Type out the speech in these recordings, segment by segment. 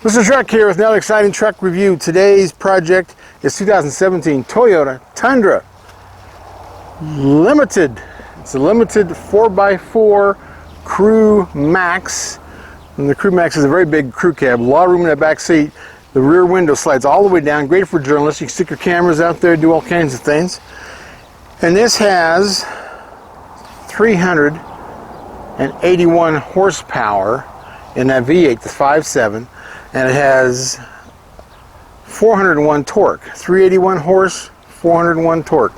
Mr. Truck here with another exciting truck review. Today's project is 2017 Toyota Tundra Limited. It's a limited 4x4 Crew Max. And the Crew Max is a very big crew cab, a lot of room in the back seat. The rear window slides all the way down, great for journalists. You can stick your cameras out there, do all kinds of things. And this has 381 horsepower in that V8, the 5.7. And it has 401 torque, 381 horse, 401 torque.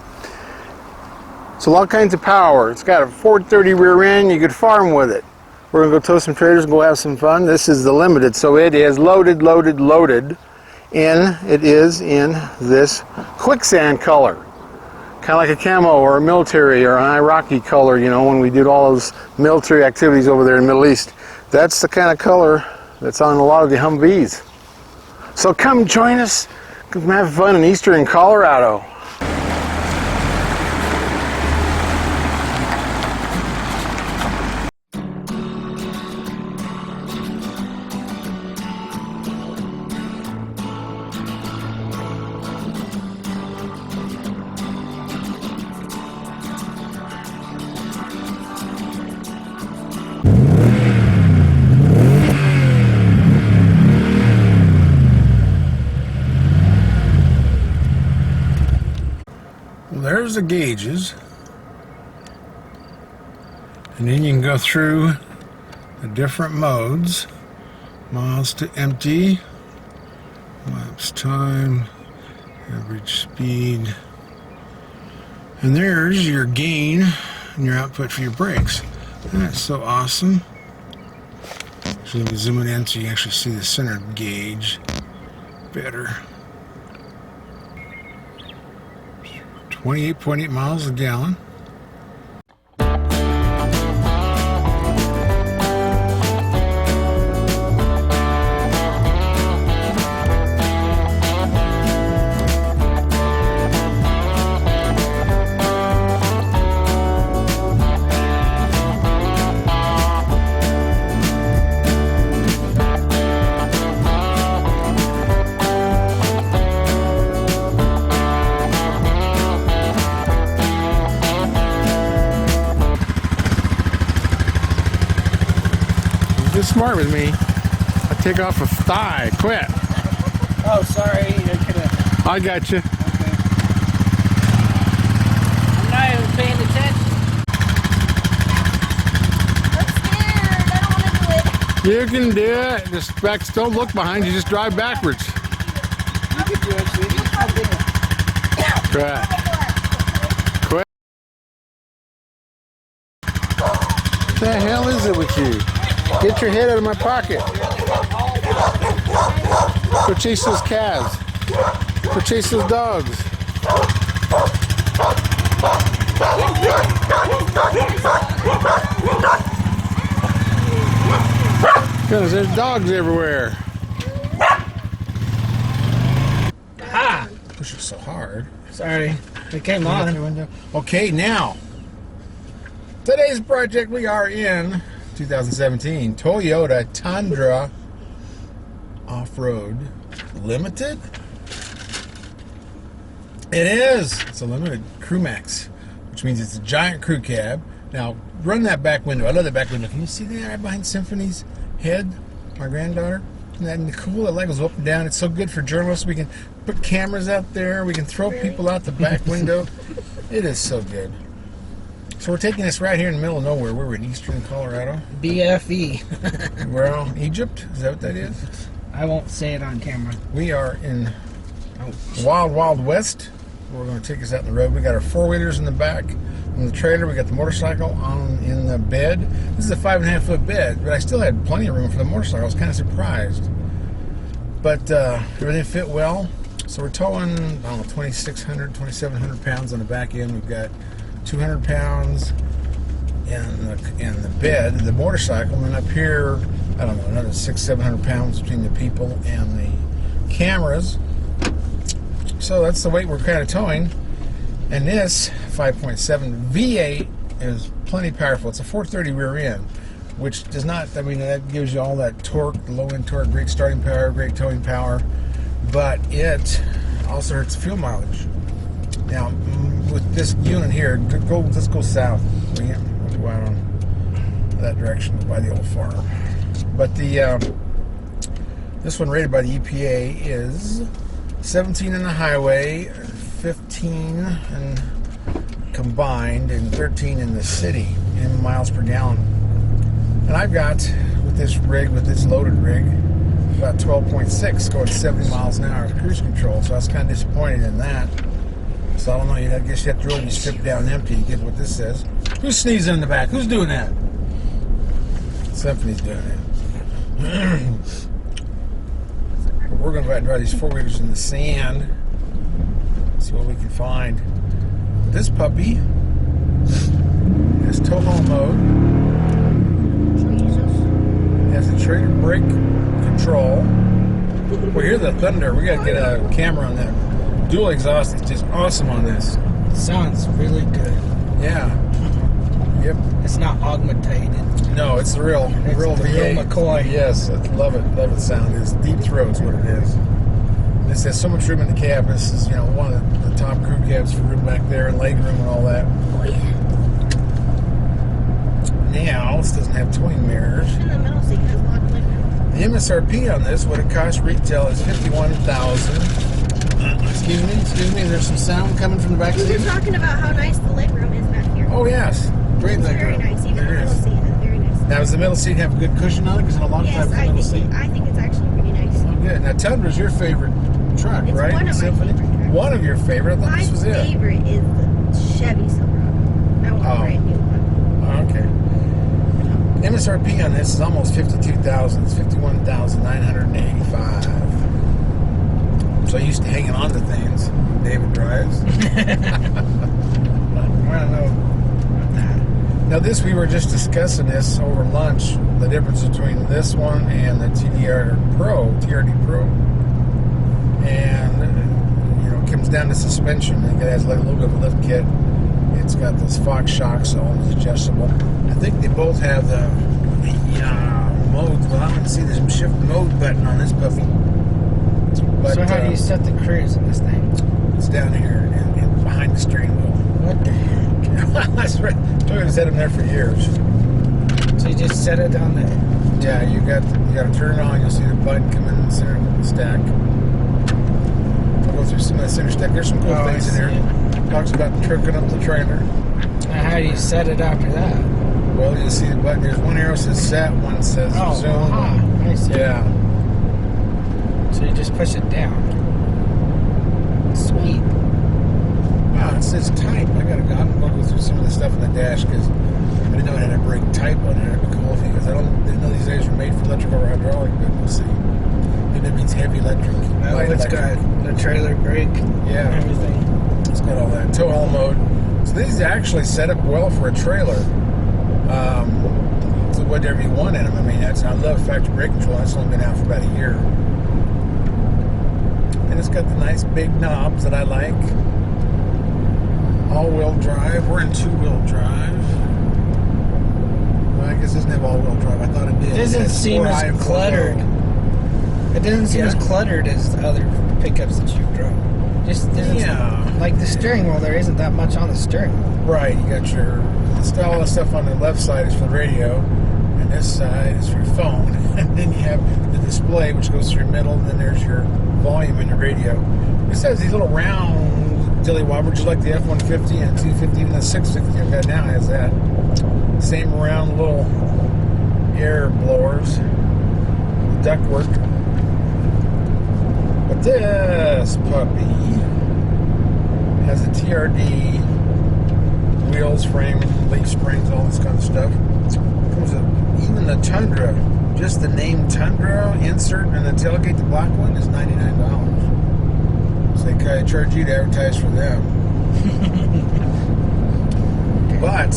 So all kinds of power. It's got a 430 rear end. You could farm with it. We're gonna go tow some traders and go have some fun. This is the Limited, so it is loaded. It is in this quicksand color, kind of like a camo or a military or an Iraqi color. You know, when we did all those military activities over there in the Middle East, that's the kind of color that's on a lot of the Humvees. So come join us, come have fun in Eastern Colorado. There's the gauges, and then you can go through the different modes: miles to empty, lapse time, average speed, and there's your gain and your output for your brakes. That's so awesome. So you can zoom it in so you can actually see the center gauge better. 28.8 miles a gallon. Get smart with me. I take off a thigh. Quit. Oh, sorry. I got you. Okay. I'm not even paying attention. I'm scared. I don't want to do it. You can do it. Just don't look behind you. Just drive backwards. You can do it, sweetie. Right. Quit. What the hell is it with you? Get your head out of my pocket. Go chase those calves. Go chase those dogs. Goodness, there's dogs everywhere. Ha! Push it so hard. Sorry. It came on. Okay, now. Today's project, we are in 2017 Toyota Tundra Off-Road Limited. It is. It's a limited Crew Max, which means it's a giant crew cab. Now, run that back window. I love that back window. Can you see that right behind Symphony's head? My granddaughter. Isn't that cool? That light goes up and down. It's so good for journalists. We can put cameras out there. We can throw people out the back window. It is so good. So we're taking this right here in the middle of nowhere. We're in Eastern Colorado. BFE. Well, Egypt? Is that what that is? I won't say it on camera. We are in Wild Wild West. We're going to take us out the road. We got our four-wheelers in the back. On the trailer, we got the motorcycle in the bed. This is a 5.5 foot bed, but I still had plenty of room for the motorcycle. I was kind of surprised. But everything fit well. So we're towing, I don't know, 2,600, 2,700 pounds on the back end. We've got 200 pounds in the bed, the motorcycle, and then up here, I don't know, another 600-700 pounds between the people and the cameras. So that's the weight we're kind of towing. And this 5.7 V8 is plenty powerful. It's a 430 rear end. which does not, I mean, that gives you all that torque, the low-end torque, great starting power, great towing power, but it also hurts fuel mileage. Now, with this unit here, let's go south. We'll go out on that direction by the old farm. But this one rated by the EPA is 17 in the highway, 15 and combined, and 13 in the city in miles per gallon. And I've got, with this loaded rig, about 12.6 going 70 miles an hour with cruise control. So I was kind of disappointed in that. So I don't know, I guess you have to really be stripped down empty to get what this says. Who's sneezing in the back? Who's doing that? Symphony's doing it. We're going to go out and drive these four-wheelers in the sand. See what we can find. This puppy has tow haul mode. Has a trailer brake control. We hear the thunder. We got to get a camera on that. Dual exhaust is just awesome on this. It sounds really good. Yeah. Yep. It's not augmentated. No, it's the real V8. McCoy. Yes, I love it. Love its sound. It's deep throat is what it is. This has so much room in the cab. This is, one of the top crew cabs for room back there and leg room and all that. Oh yeah. Now, this doesn't have towing mirrors. And the middle seat has locked leg room. The MSRP on this, what it costs retail, is $51,000. Excuse me. There's some sound coming from the back We seat. were talking about how nice the leg room is back here. Oh yes, great It's leg very room. nice. Even the There middle is. seat is very nice. Now, does the middle seat have a good cushion on it? Because in a lot of Yes, times the I middle seat. think it's actually pretty nice. Good. Now, Tundra's your favorite truck, It's right? one of my Symphony? favorite trucks. One of your favorite. I thought My this was it. favorite is the Chevy Silverado. I want a brand new one. Okay. MSRP on this is almost $52,000. It's $51,985. So used to hanging on to things. David drives. I don't know. Now this, we were just discussing this over lunch, the difference between this one and the TRD Pro. And, it comes down to suspension. It has like a little bit of a lift kit. It's got those Fox shocks, all is adjustable. I think they both have the modes. Well, I don't see the shift mode button on this puppy. But, So how do you set the cruise in this thing? It's down here and behind the steering wheel. What the heck? That's right. Toyota's had them there for years. So you just set it on there. Yeah, you got to turn it on. You'll see the button come in the center of the stack. We'll go through some of the center stack. There's some cool things in here. Talks about trucking up the trailer. Now how do you set it after that? Well, you'll see the button. There's one arrow says set, one says zoom. I see. Yeah. So you just push it down. Sweet. Wow, it says type. I'm going to go through some of the stuff in the dash because I didn't know it had a brake type on it. It'd be cool because I didn't know these days were made for electrical or hydraulic, but we'll see. Maybe it means heavy electric. Light It's electric. got the trailer brake Yeah. and everything. It's got all that. Tow haul mode. So these actually set up well for a trailer. So whatever you want in them. I mean, I love factory brake control. That's only been out for about a year. And it's got the nice big knobs that I like. All-wheel drive. We're in two-wheel drive. Well, I guess it doesn't have all-wheel drive. I thought it did. It doesn't has seem 4i and as 4L. cluttered. It doesn't seem as cluttered as the other pickups that you've drove. Just doesn't like the steering wheel. There isn't that much on the steering wheel. Right. You got all the stuff on the left side is for the radio, and this side is for your phone. And then you have the display, which goes through your middle, and then there's your volume and your radio. This has these little round dilly wobbers, just like the F-150 and 250, even the 650 I've got now has that. Same round little air blowers, ductwork. But this puppy has a TRD, wheels, frame, leaf springs, all this kind of stuff. Comes with even the Tundra, just the name Tundra insert and the tailgate, the black one, is $99. So they kind of charge you to advertise for them. But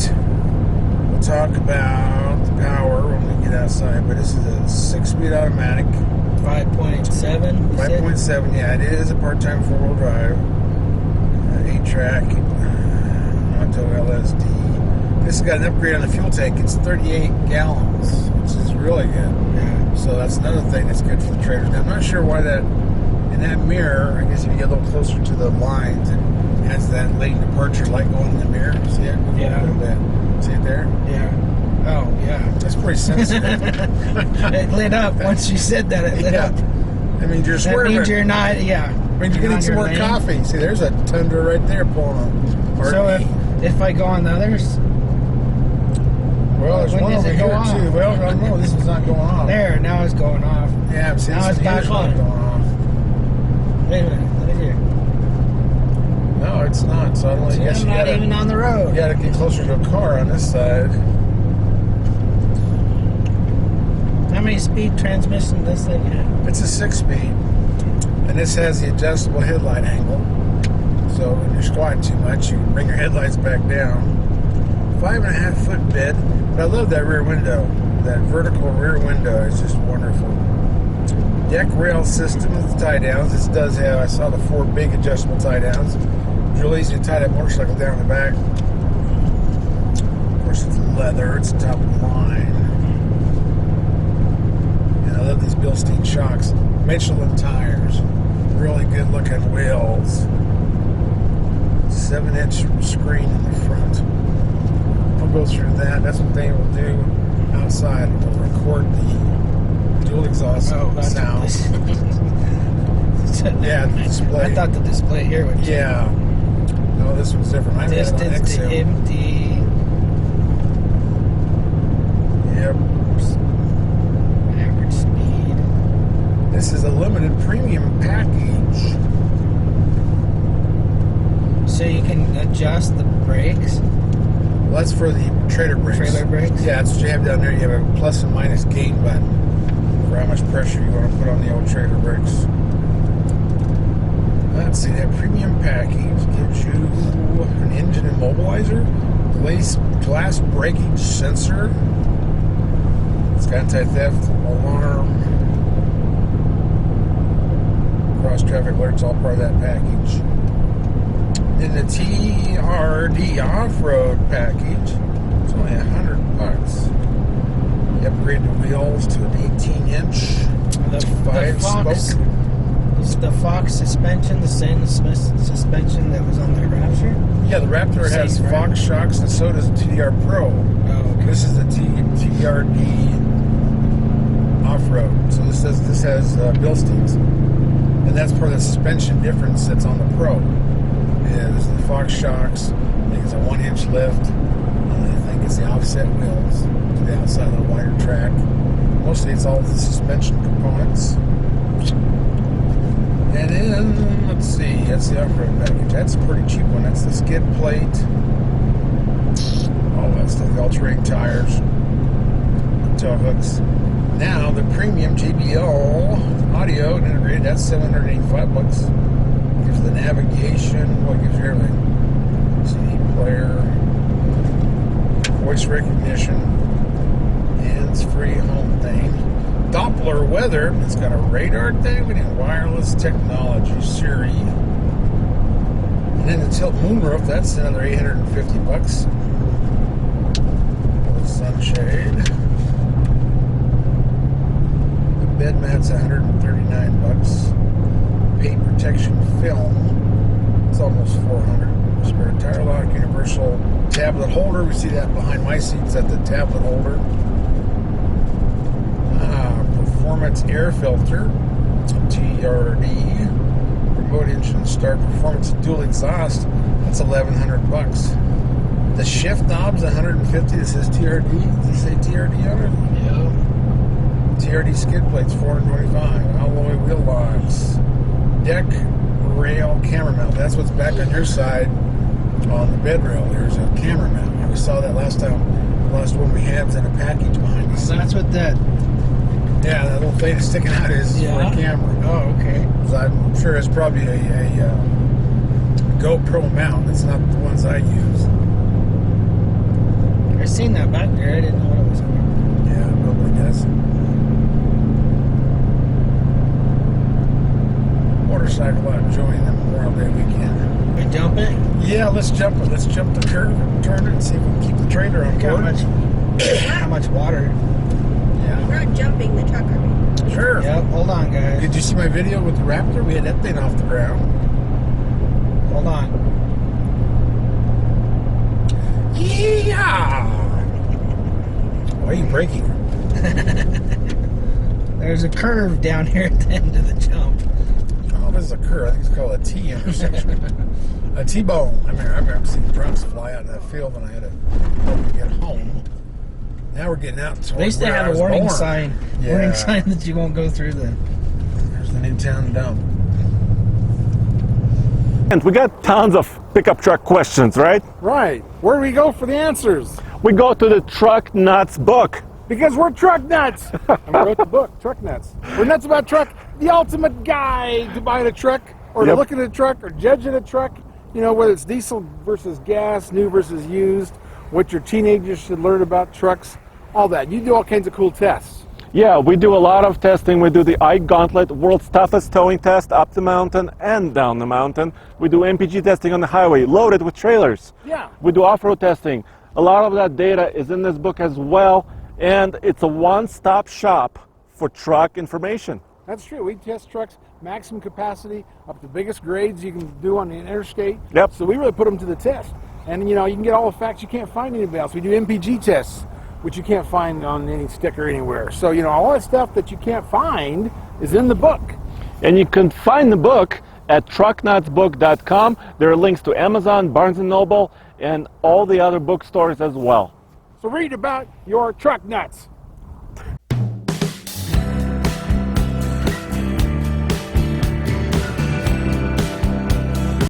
we'll talk about the power when we get outside. But this is a 6-speed automatic. 5.7. 5.7, yeah, it is a part-time 4-wheel drive. 8-track, Auto LSD. This has got an upgrade on the fuel tank. It's 38 gallons, which is really good. Yeah. So that's another thing that's good for the traders. Now, I'm not sure why that, in that mirror, I guess if you get a little closer to the lines, it has that lane departure light going in the mirror. See it? Yeah. A little bit. See it there? Yeah. Oh, yeah. That's pretty sensitive. It lit up. Once you said that, it lit Yeah. up. I mean, you're That swerving. means you're not, yeah. I mean, you're You're getting on some your more lane. coffee. See, there's a Tundra right there pulling on. So if I go on the others, well, there's when one does over it go here off? too. Well, I don't know. This is not going on. there, now it's going off. Yeah, I'm seeing Now it's some back here's not on. going off. Wait a minute, look at here. No, it's not. So I don't know. See, I guess I'm you not gotta, even on the road. you gotta get closer to a car on this side. How many speed transmission does this thing have? It's a 6-speed, and this has the adjustable headlight angle. So when you're squatting too much, you can bring your headlights back down. 5.5 foot bed, but I love that rear window. That vertical rear window is just wonderful. Deck rail system with tie downs. This does have, I saw the 4 big adjustable tie downs. It's real easy to tie that motorcycle down the back. Of course, it's leather, it's top of the line. And I love these Bilstein shocks. Michelin tires, really good looking wheels. 7-inch screen in the front. I'll go through that. That's what they will do outside. It will record the dual exhaust sound. Yeah, the display. I thought the display here would. Yeah. No, this one's different. I had it on Distance to XM. empty. Yep. Average speed. This is a limited premium package. So you can adjust the brakes. Well, that's for the trailer brakes. Trailer brakes? Yeah, that's what you have down there. You have a plus and minus gain button for how much pressure you want to put on the old trailer brakes. Let's see, that premium package gives you an engine immobilizer, glass breakage sensor, it's got anti-theft alarm, cross traffic alerts, all part of that package. Then the TRD off-road package, it's only $100. You upgrade the wheels to an 18-inch, The 5-spoke. Is the Fox suspension the same suspension that was on the Rapture? Yeah, the Raptor has Same, right? Fox shocks, and so does the TDR Pro. Oh, okay. This is the TRD off-road. So this has Bilsteins, and that's part of the suspension difference that's on the Pro. Yeah, this is the Fox shocks. I think it's a 1-inch lift. I think it's the offset wheels to the outside of the wider track. Mostly it's all the suspension components. And then, let's see, that's the off-road package. That's a pretty cheap one. That's the skid plate. Oh, that's the all-terrain tires. Tow hooks. Now, the premium JBL audio and integrated, that's $785. Gives the navigation, well, it gives you everything. CD player, voice recognition, hands-free home thing. Doppler weather, it's got a radar thing, we need wireless technology, Siri. And then the tilt moonroof, that's another $850. Little sunshade. The bed mat's $139. Paint protection film, it's almost $400. Spare tire lock, universal tablet holder. We see that behind my seats at the tablet holder. Performance air filter, TRD, remote engine start, performance dual exhaust, that's $1,100. The shift knob's $150. This says TRD. Does it say TRD on it? Yeah. TRD skid plates $425. Alloy wheel locks, deck rail camera mount. That's what's back on your side on the bed rail. There's a camera mount. We saw that last time. The last one we had was in a package behind us. So that's what that. Yeah, that little thing sticking out is for a camera. Oh, okay. So I'm sure it's probably a GoPro mount. It's not the ones I use. I seen that back there. I didn't know what it was for. Yeah, nobody does. Motorcycle out enjoying the Memorial Day weekend. When jump it? Yeah, let's jump it. Let's jump the curve and turn it and see if we can keep the trailer on board. How much water? Yeah. We're not jumping the truck, are we? Sure. Yep, hold on, guys. Did you see my video with the Raptor? We had that thing off the ground. Hold on. Yeah. Why are you braking? There's a curve down here at the end of the jump. Oh, this is a curve. I think it's called a T intersection. A T-bone. I remember seeing trucks fly out in that field when I had to get home. Now we're getting out. At least they have a warning sign. Yeah. Warning sign that you won't go through the... There's the Newtown dump. And we got tons of pickup truck questions, right? Right. Where do we go for the answers? We go to the Truck Nuts book. Because we're truck nuts. And we wrote the book, Truck Nuts. We're nuts about truck, the ultimate guide to buying a truck, or to Yep. looking at a truck, or judging a truck. You know, whether it's diesel versus gas, new versus used, what your teenagers should learn about trucks, all that. You do all kinds of cool tests. Yeah, we do a lot of testing. We do the iGauntlet, world's toughest towing test, up the mountain and down the mountain. We do MPG testing on the highway, loaded with trailers. Yeah. We do off-road testing. A lot of that data is in this book as well, and it's a one-stop shop for truck information. That's true. We test trucks, maximum capacity, up to the biggest grades you can do on the interstate. Yep. So we really put them to the test. And, you know, you can get all the facts you can't find anywhere else. We do MPG tests, which you can't find on any sticker anywhere. So, you know, all that stuff that you can't find is in the book. And you can find the book at trucknutsbook.com. There are links to Amazon, Barnes & Noble, and all the other bookstores as well. So read about your truck nuts.